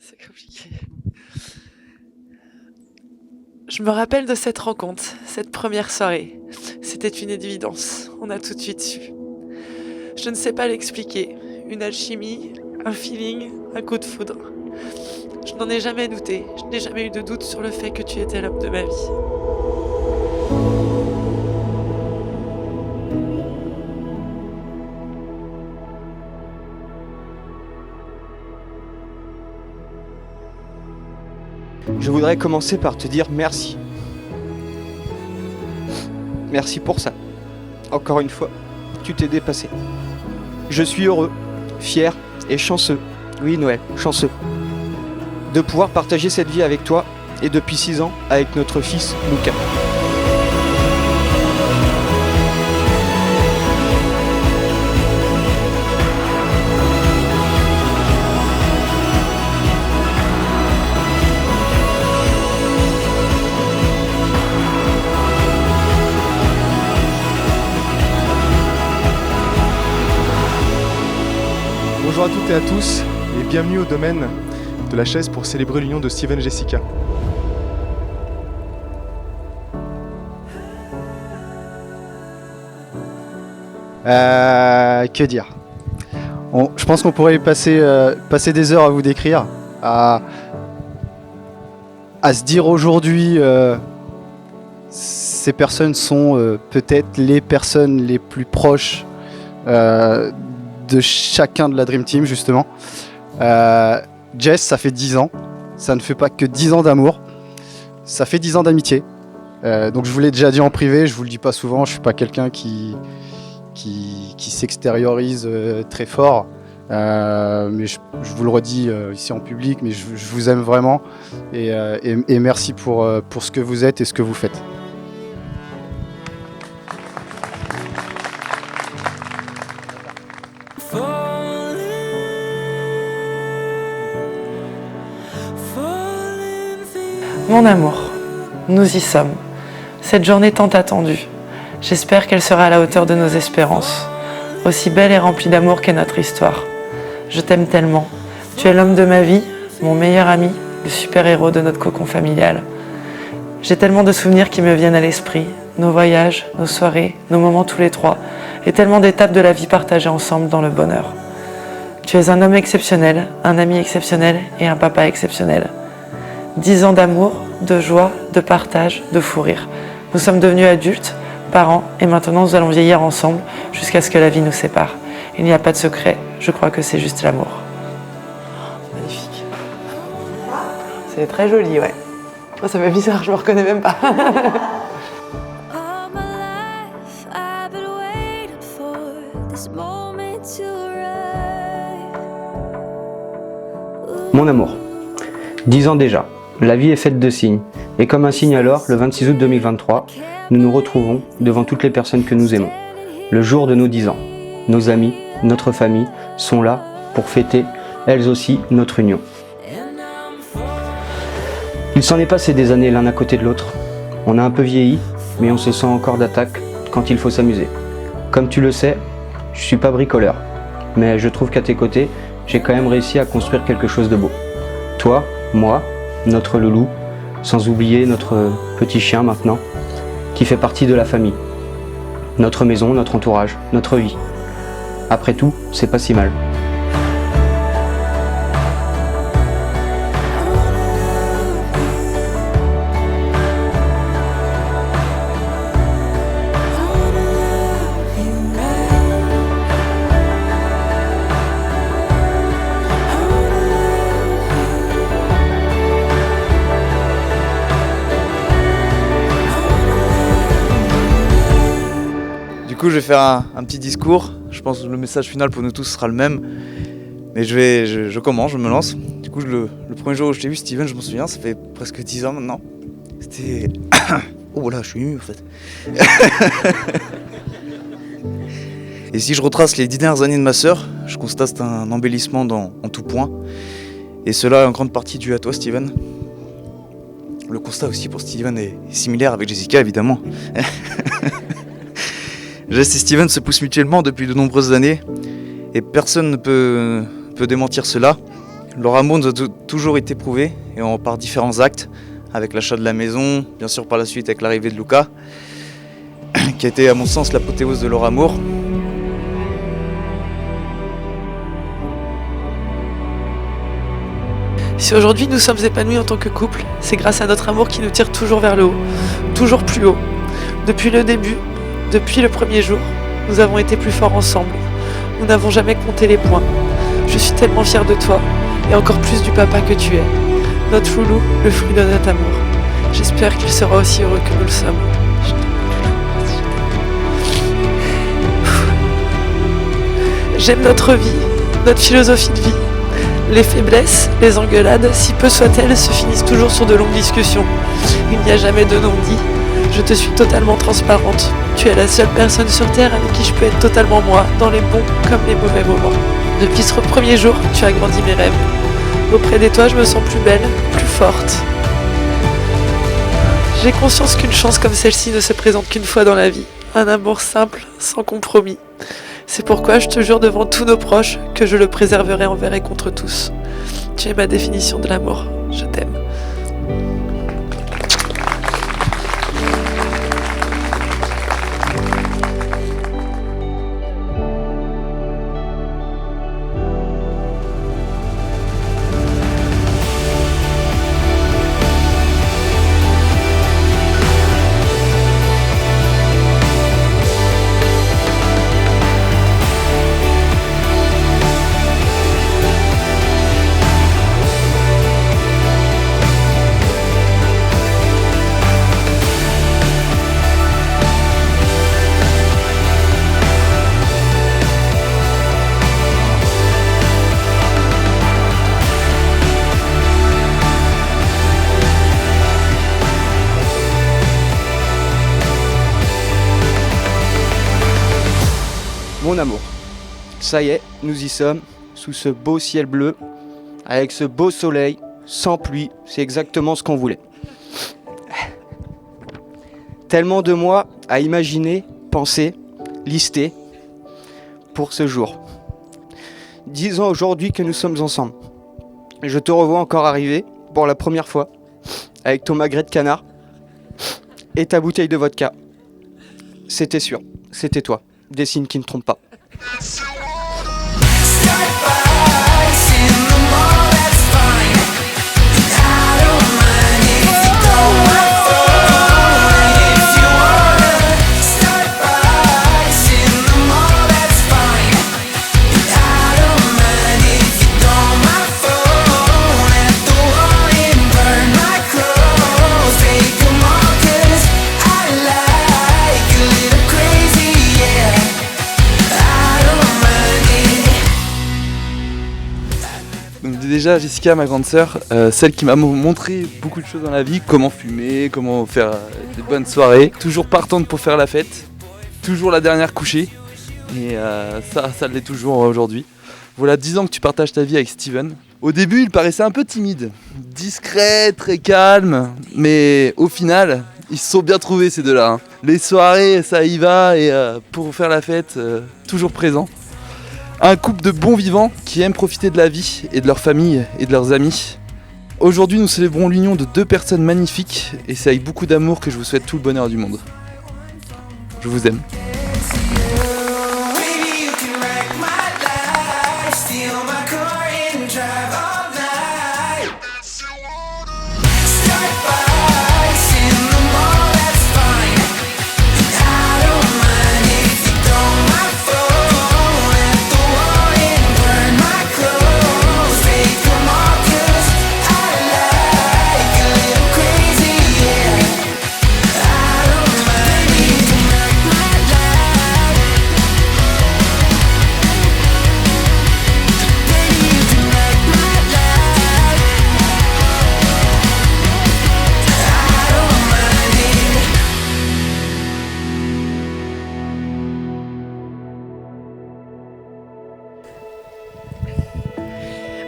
c'est compliqué. Je me rappelle de cette rencontre, cette première soirée. C'était une évidence, on a tout de suite su. Je ne sais pas l'expliquer. Une alchimie, un feeling, un coup de foudre. Je n'en ai jamais douté. Je n'ai jamais eu de doute sur le fait que tu étais l'homme de ma vie. Je voudrais commencer par te dire merci. Merci pour ça. Encore une fois, tu t'es dépassé. Je suis heureux, fier et chanceux. Oui, Noël, chanceux. De pouvoir partager cette vie avec toi et depuis 6 ans avec notre fils Lucas. Bonjour à toutes et à tous et bienvenue au domaine de la chaise pour célébrer l'union de Steven et Jessica. Que dire je pense qu'on pourrait passer des heures à vous décrire, à se dire aujourd'hui ces personnes sont peut-être les personnes les plus proches de chacun de la Dream Team justement. Jess, ça fait 10 ans, ça ne fait pas que 10 ans d'amour, ça fait 10 ans d'amitié. Donc je vous l'ai déjà dit en privé, je vous le dis pas souvent, je suis pas quelqu'un qui s'extériorise très fort, mais je vous le redis ici en public, mais je vous aime vraiment et merci pour ce que vous êtes et ce que vous faites. Mon amour, nous y sommes. Cette journée tant attendue. J'espère qu'elle sera à la hauteur de nos espérances. Aussi belle et remplie d'amour qu'est notre histoire. Je t'aime tellement. Tu es l'homme de ma vie, mon meilleur ami, le super-héros de notre cocon familial. J'ai tellement de souvenirs qui me viennent à l'esprit. Nos voyages, nos soirées, nos moments tous les trois. Et tellement d'étapes de la vie partagées ensemble dans le bonheur. Tu es un homme exceptionnel, un ami exceptionnel et un papa exceptionnel. 10 ans d'amour, de joie, de partage, de fou rire. Nous sommes devenus adultes, parents, et maintenant nous allons vieillir ensemble jusqu'à ce que la vie nous sépare. Il n'y a pas de secret, je crois que c'est juste l'amour. Magnifique. C'est très joli, ouais. Oh, ça fait bizarre, je me reconnais même pas. Mon amour, 10 ans déjà. La vie est faite de signes, et comme un signe alors, le 26 août 2023, nous nous retrouvons devant toutes les personnes que nous aimons. Le jour de nos 10 ans, nos amis, notre famille sont là pour fêter, elles aussi, notre union. Il s'en est passé des années l'un à côté de l'autre. On a un peu vieilli, mais on se sent encore d'attaque quand il faut s'amuser. Comme tu le sais, je suis pas bricoleur, mais je trouve qu'à tes côtés, j'ai quand même réussi à construire quelque chose de beau. Toi, moi, notre loulou, sans oublier notre petit chien maintenant, qui fait partie de la famille. Notre maison, notre entourage, notre vie. Après tout, c'est pas si mal. Du coup, je vais faire un petit discours. Je pense que le message final pour nous tous sera le même. Mais je commence, je me lance. Du coup, le premier jour où je t'ai vu, Steven, je m'en souviens, ça fait presque 10 ans maintenant. C'était... Oh là, je suis ému en fait. Et si je retrace les 10 dernières années de ma sœur, je constate un embellissement en tout point. Et cela en grande partie dû à toi, Steven. Le constat aussi pour Steven est similaire avec Jessica, évidemment. Jess et Steven se poussent mutuellement depuis de nombreuses années et personne ne peut démentir cela. Leur amour nous a toujours été prouvé et par différents actes, avec l'achat de la maison, bien sûr par la suite avec l'arrivée de Luca, qui a été à mon sens l'apothéose de leur amour. Si aujourd'hui nous sommes épanouis en tant que couple, c'est grâce à notre amour qui nous tire toujours vers le haut, toujours plus haut. Depuis le début, depuis le premier jour, nous avons été plus forts ensemble. Nous n'avons jamais compté les points. Je suis tellement fière de toi, et encore plus du papa que tu es. Notre loulou, le fruit de notre amour. J'espère qu'il sera aussi heureux que nous le sommes. J'aime notre vie, notre philosophie de vie. Les faiblesses, les engueulades, si peu soient-elles, se finissent toujours sur de longues discussions. Il n'y a jamais de non-dit. Je te suis totalement transparente. Tu es la seule personne sur Terre avec qui je peux être totalement moi, dans les bons comme les mauvais moments. Depuis ce premier jour, tu as grandi mes rêves. Auprès de toi, je me sens plus belle, plus forte. J'ai conscience qu'une chance comme celle-ci ne se présente qu'une fois dans la vie. Un amour simple, sans compromis. C'est pourquoi je te jure devant tous nos proches que je le préserverai envers et contre tous. Tu es ma définition de l'amour. Je t'aime. Mon amour, ça y est, nous y sommes, sous ce beau ciel bleu, avec ce beau soleil, sans pluie, c'est exactement ce qu'on voulait. Tellement de mois à imaginer, penser, lister pour ce jour. 10 ans aujourd'hui que nous sommes ensemble. Je te revois encore arriver, pour la première fois, avec ton magret de canard et ta bouteille de vodka. C'était sûr, c'était toi. Des signes qui ne trompent pas. Déjà Jessica, ma grande sœur, celle qui m'a montré beaucoup de choses dans la vie, comment fumer, comment faire des bonnes soirées, toujours partante pour faire la fête, toujours la dernière couchée, et ça l'est toujours aujourd'hui. Voilà 10 ans que tu partages ta vie avec Steven. Au début il paraissait un peu timide, discret, très calme, mais au final ils se sont bien trouvés ces deux-là. Hein. Les soirées ça y va, et pour faire la fête, toujours présent. Un couple de bons vivants qui aiment profiter de la vie et de leur famille et de leurs amis. Aujourd'hui, nous célébrons l'union de deux personnes magnifiques et c'est avec beaucoup d'amour que je vous souhaite tout le bonheur du monde. Je vous aime.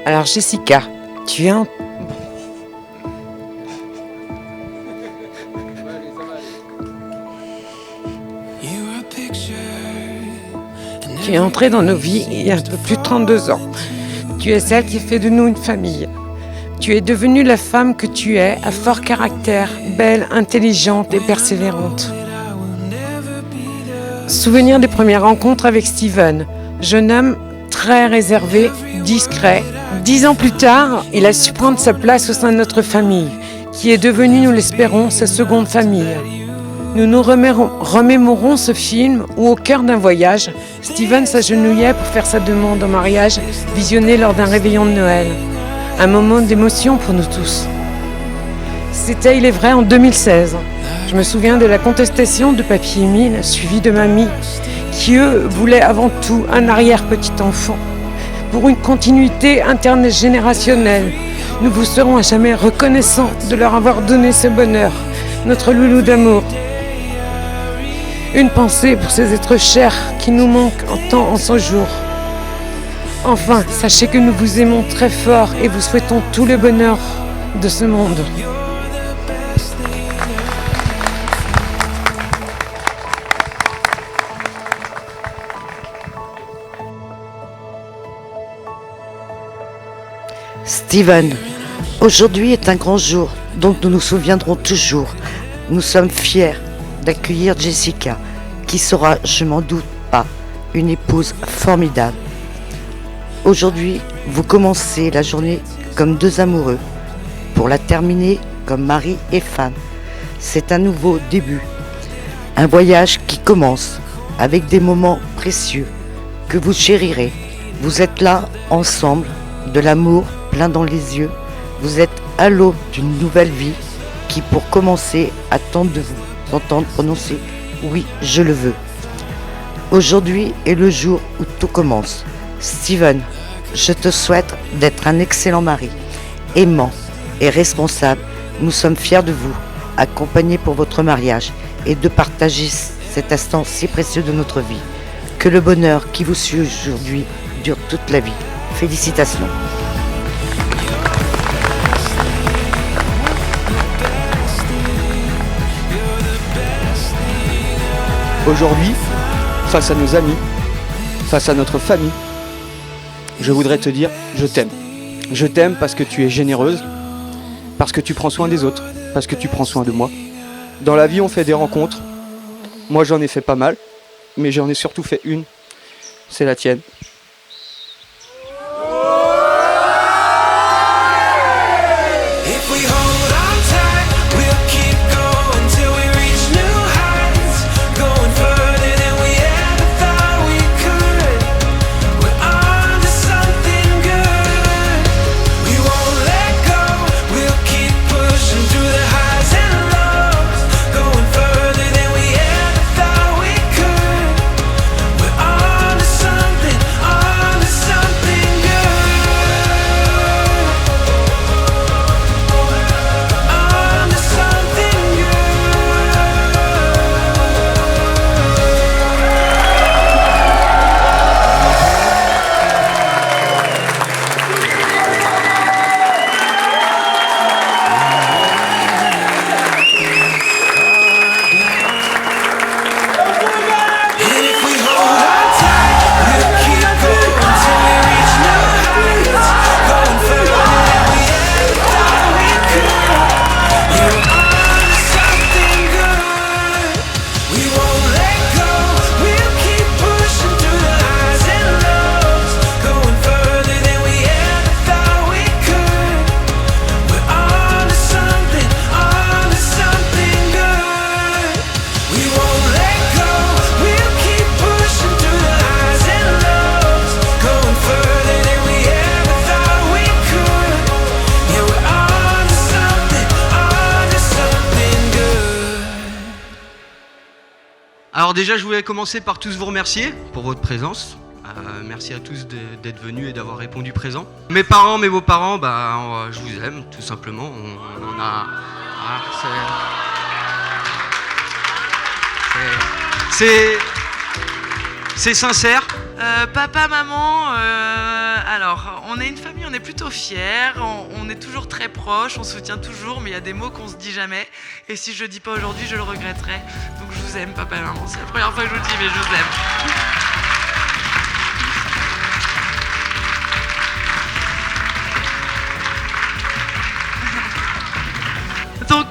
Alors Jessica, tu es entrée dans nos vies il y a un peu plus de 32 ans. Tu es celle qui fait de nous une famille. Tu es devenue la femme que tu es, à fort caractère, belle, intelligente et persévérante. Souvenir des premières rencontres avec Steven, jeune homme très réservé, discret. 10 ans plus tard, il a su prendre sa place au sein de notre famille, qui est devenue, nous l'espérons, sa seconde famille. Nous nous remémorons ce film où, au cœur d'un voyage, Steven s'agenouillait pour faire sa demande en mariage, visionnée lors d'un réveillon de Noël. Un moment d'émotion pour nous tous. C'était, il est vrai, en 2016. Je me souviens de la contestation de papy Émile, suivi de mamie, qui eux voulaient avant tout un arrière-petit enfant. Pour une continuité intergénérationnelle, nous vous serons à jamais reconnaissants de leur avoir donné ce bonheur, notre loulou d'amour. Une pensée pour ces êtres chers qui nous manquent tant en ce jour. Enfin, sachez que nous vous aimons très fort et vous souhaitons tout le bonheur de ce monde. Steven, aujourd'hui est un grand jour dont nous nous souviendrons toujours. Nous sommes fiers d'accueillir Jessica, qui sera, je m'en doute pas, une épouse formidable. Aujourd'hui, vous commencez la journée comme deux amoureux, pour la terminer comme mari et femme. C'est un nouveau début, un voyage qui commence avec des moments précieux que vous chérirez. Vous êtes là, ensemble, de l'amour plein dans les yeux. Vous êtes à l'aube d'une nouvelle vie qui, pour commencer, attend de vous entendre prononcer « Oui, je le veux ». Aujourd'hui est le jour où tout commence. Steven, je te souhaite d'être un excellent mari, aimant et responsable. Nous sommes fiers de vous, accompagnés pour votre mariage et de partager cet instant si précieux de notre vie. Que le bonheur qui vous suit aujourd'hui dure toute la vie. Félicitations. Aujourd'hui, face à nos amis, face à notre famille, je voudrais te dire je t'aime. Je t'aime parce que tu es généreuse, parce que tu prends soin des autres, parce que tu prends soin de moi. Dans la vie, on fait des rencontres. Moi, j'en ai fait pas mal, mais j'en ai surtout fait une. C'est la tienne. Alors déjà, je voulais commencer par tous vous remercier pour votre présence. Merci à tous d'être venus et d'avoir répondu présent. Mes parents, mes beaux-parents, je vous aime, tout simplement. On en a... C'est sincère. Papa, maman, alors on est une famille, on est plutôt fiers, on est toujours très proches, on se soutient toujours, mais il y a des mots qu'on se dit jamais. Et si je le dis pas aujourd'hui, je le regretterai. Donc je vous aime, papa et maman. C'est la première fois que je vous le dis, mais je vous aime.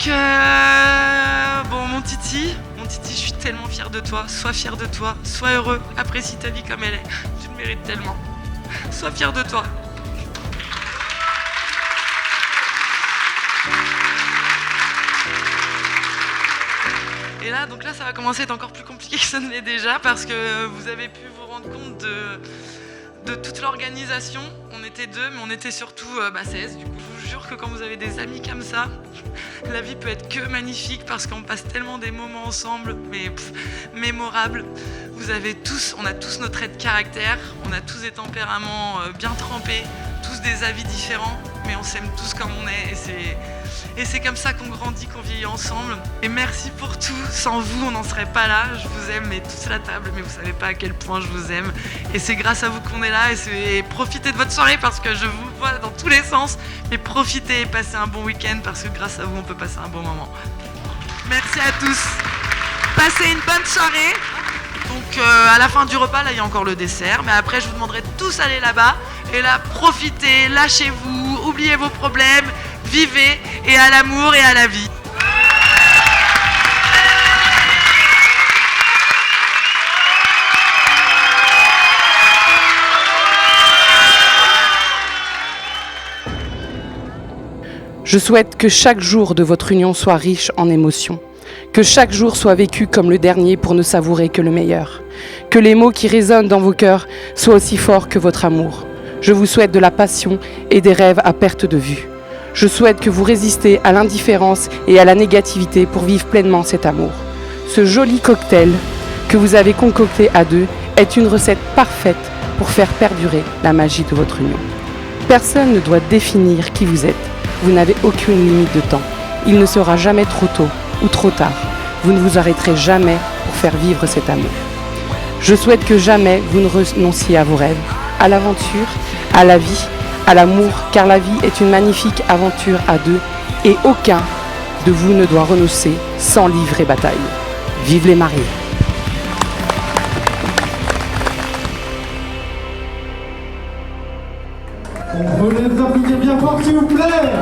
Donc, bon, mon titi, je suis tellement fière de toi. Sois fier de toi, sois heureux, apprécie ta vie comme elle est. Tu le mérites tellement. Sois fier de toi. Et là, donc là, ça va commencer à être encore plus compliqué que ça ne l'est déjà parce que vous avez pu vous rendre compte de toute l'organisation. On était 2, mais on était surtout 16. Du coup, je vous jure que quand vous avez des amis comme ça, la vie peut être que magnifique parce qu'on passe tellement des moments ensemble, mais mémorables. On a tous nos traits de caractère, on a tous des tempéraments bien trempés, tous des avis différents, mais on s'aime tous comme on est et c'est comme ça qu'on grandit, qu'on vieillit ensemble. Et merci pour tout, sans vous on n'en serait pas là. Je vous aime, mais tous à la table, mais vous savez pas à quel point je vous aime. Et c'est grâce à vous qu'on est là, et profitez de votre soirée parce que je vous vois dans tous les sens. Mais profitez et passez un bon week-end parce que grâce à vous on peut passer un bon moment. Merci à tous, passez une bonne soirée. Donc à la fin du repas, là il y a encore le dessert, mais après je vous demanderai de tous aller là-bas. Et là, profitez, lâchez-vous, oubliez vos problèmes, vivez, et à l'amour et à la vie. Je souhaite que chaque jour de votre union soit riche en émotions. Que chaque jour soit vécu comme le dernier pour ne savourer que le meilleur. Que les mots qui résonnent dans vos cœurs soient aussi forts que votre amour. Je vous souhaite de la passion et des rêves à perte de vue. Je souhaite que vous résistiez à l'indifférence et à la négativité pour vivre pleinement cet amour. Ce joli cocktail que vous avez concocté à 2 est une recette parfaite pour faire perdurer la magie de votre union. Personne ne doit définir qui vous êtes. Vous n'avez aucune limite de temps. Il ne sera jamais trop tôt ou trop tard. Vous ne vous arrêterez jamais pour faire vivre cet amour. Je souhaite que jamais vous ne renonciez à vos rêves, à l'aventure, à la vie, à l'amour, car la vie est une magnifique aventure à 2 et aucun de vous ne doit renoncer sans livrer bataille. Vive les mariés! On relève d'applaudir bien fort s'il vous plaît.